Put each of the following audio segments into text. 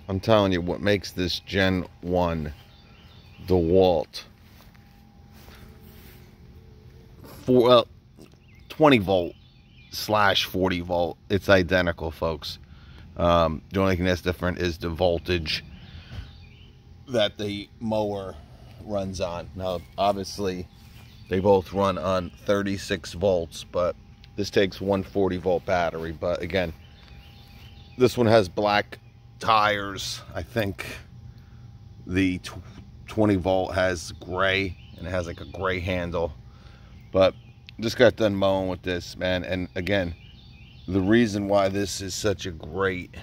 I'm telling you, what makes this Gen 1 DeWalt 20 volt slash 40 volt, it's identical, folks. The only thing that's different is the voltage that the mower runs on. Now, obviously, they both run on 36 volts, but this takes 140 volt battery. But again, this one has black tires. I think the 20 volt has gray, and it has like a gray handle. But just got done mowing with this, man. And again, the reason why this is such a great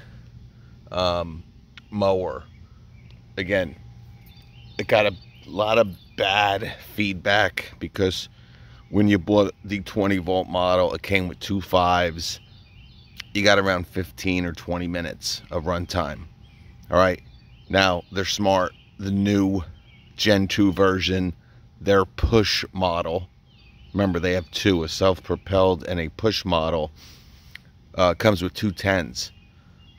mower, again, it got a lot of bad feedback because when you bought the 20 volt model, it came with 2 5s. You got around 15 or 20 minutes of runtime. All right, now they're smart. The new Gen 2 version, their push model, remember they have two, a self-propelled and a push model, comes with 2 10s.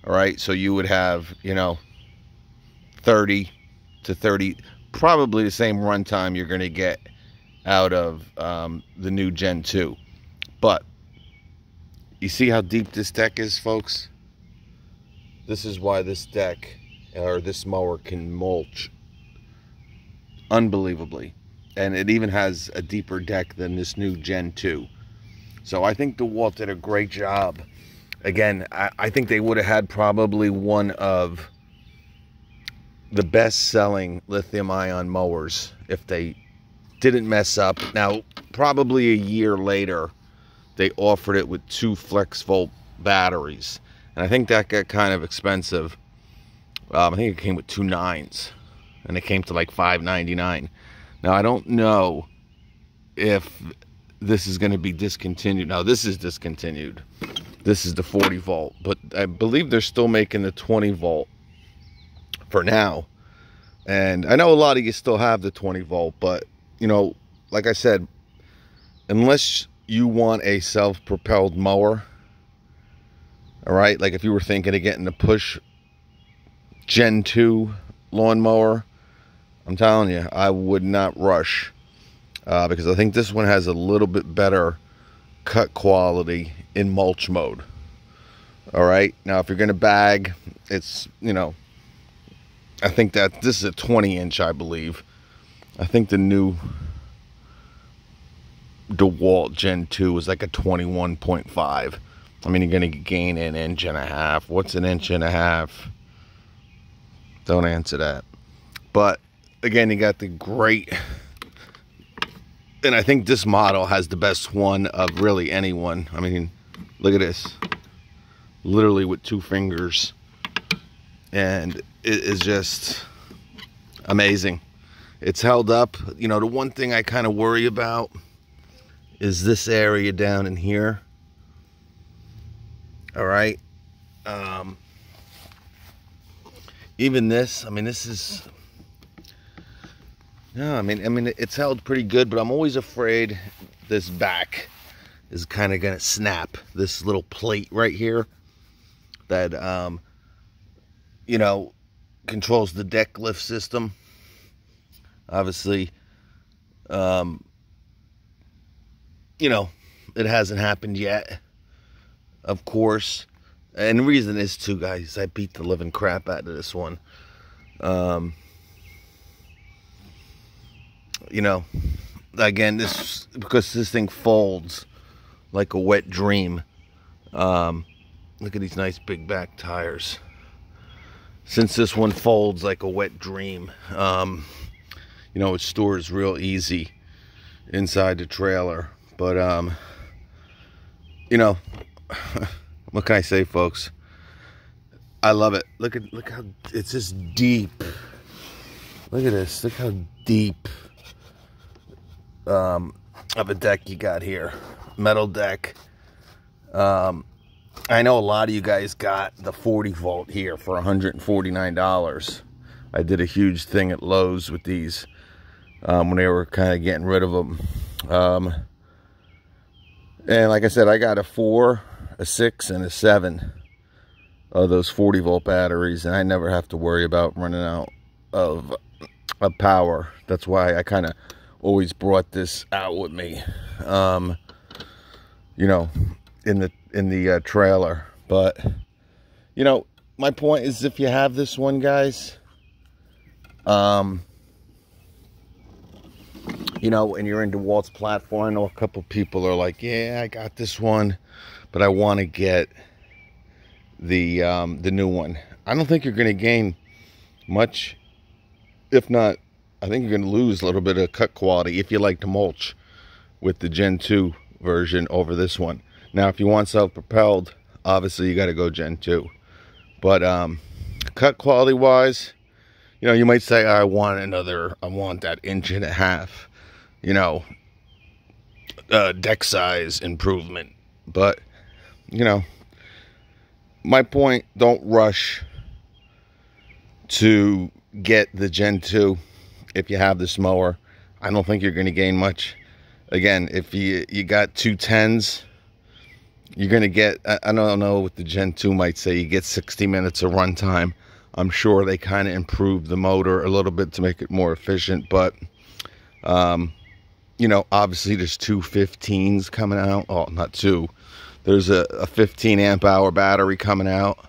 All right, so you would have, you know, 30 to 30, probably the same runtime you're going to get out of the new Gen 2. But you see how deep this deck is, folks? This is why this deck, or this mower, can mulch unbelievably. And it even has a deeper deck than this new Gen 2. So I think DeWalt did a great job. Again, I think they would have had probably one of the best-selling lithium-ion mowers if they didn't mess up. Now, probably a year later, they offered it with 2 flex volt batteries, and I think that got kind of expensive. I think it came with 2 9s, and it came to like $5.99. Now, I don't know if this is going to be discontinued. Now, this is discontinued. This is the 40 volt, but I believe they're still making the 20 volt for now. And I know a lot of you still have the 20 volt, but, you know, like I said, unless you want a self-propelled mower, all right, like if you were thinking of getting the push Gen 2 lawnmower, I'm telling you, I would not rush, because I think this one has a little bit better cut quality in mulch mode. All right, now if you're gonna bag, it's, you know, I think that this is a 20-inch, I believe. I think the new DeWalt Gen 2 is like a 21.5. I mean, you're gonna gain an inch and a half. What's an inch and a half? Don't answer that. But again, you got the great, and I think this model has the best one of really anyone. I mean, look at this, literally with 2 fingers, and it is just amazing. It's held up. You know, the one thing I kind of worry about is this area down in here. All right, even this, I mean, this is, no, I mean, it's held pretty good, but I'm always afraid this back is kind of gonna snap. This little plate right here that, you know, controls the deck lift system. Obviously, you know, it hasn't happened yet, of course. And the reason is too, guys, I beat the living crap out of this one. You know, again, this, because this thing folds like a wet dream. Look at these nice big back tires. Since this one folds like a wet dream, you know, it stores real easy inside the trailer. But you know, what can I say, folks? I love it. Look how it's just deep. Look at this. Look how deep of a deck you got here. Metal deck. I know a lot of you guys got the 40 volt here for $149. I did a huge thing at Lowe's with these when they were kind of getting rid of them. And like I said, I got a 4, a 6, and a 7. those 40-volt batteries, and I never have to worry about running out of power. That's why I kind of always brought this out with me, you know, in the trailer. But you know, my point is, if you have this one, guys, you know, and you're into Walt's platform, I know a couple people are like, yeah, I got this one, but I want to get the new one. I don't think you're going to gain much. If not, I think you're going to lose a little bit of cut quality if you like to mulch with the Gen 2 version over this one. Now, if you want self-propelled, obviously you got to go Gen 2. But cut quality wise, you know, you might say, I want that 1.5 inch, you know, deck size improvement. But, you know, my point, don't rush to get the Gen 2 if you have this mower. I don't think you're going to gain much. Again, if you got 210s, you're going to get, I don't know what the Gen 2 might say, you get 60 minutes of runtime. I'm sure they kind of improved the motor a little bit to make it more efficient, but you know, obviously there's two 15s coming out. Oh, not two. There's a 15 amp hour battery coming out.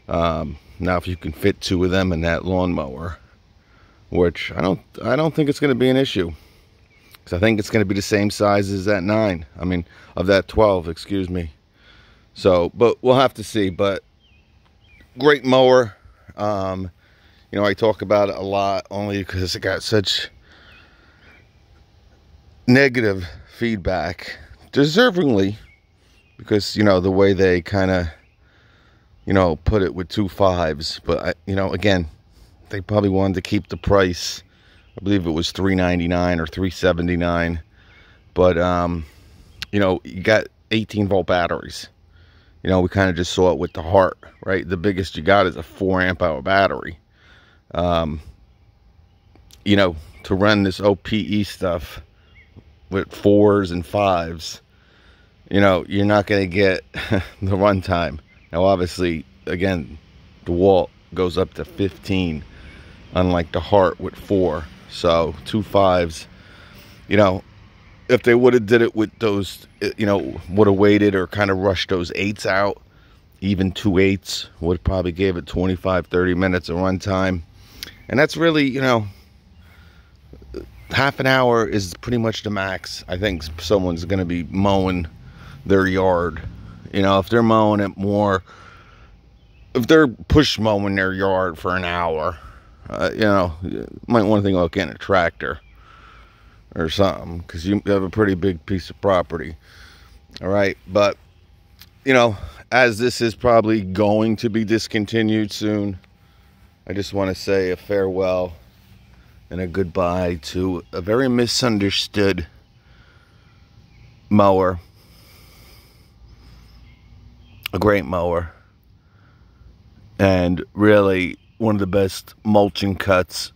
Now, if you can fit two of them in that lawnmower, which I don't think it's going to be an issue, because I think it's going to be the same size as that 9. I mean, of that 12, excuse me. So, but we'll have to see. But great mower. You know, I talk about it a lot only because it got such negative feedback, deservingly, because, you know, the way they kind of, you know, put it with 2 5s. But you know, again, they probably wanted to keep the price. I believe it was $3.99 or $3.79. But you know, you got 18-volt batteries. You know, we kind of just saw it with the Heart, right? The biggest you got is a 4 amp hour battery. You know, to run this OPE stuff with 4s and 5s, you know, you're not going to get the runtime. Now, obviously, again, the Walt goes up to 15, unlike the Heart with 4. So 2 5s, you know, if they would have did it with those, you know, would have waited or kind of rushed those 8s out, even 2 8s would probably gave it 25-30 minutes of runtime. And that's really, you know, half an hour is pretty much the max. I think someone's going to be mowing their yard. You know, if they're mowing it more, if they're push mowing their yard for an hour, you know, you might want to think about getting a tractor or something, because you have a pretty big piece of property. All right, but you know, as this is probably going to be discontinued soon, I just want to say a farewell and a goodbye to a very misunderstood mower. A great mower, and really one of the best mulching cuts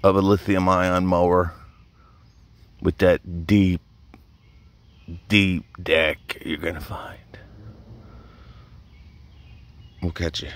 of a lithium ion mower, with that deep deck you're gonna find. We'll catch you.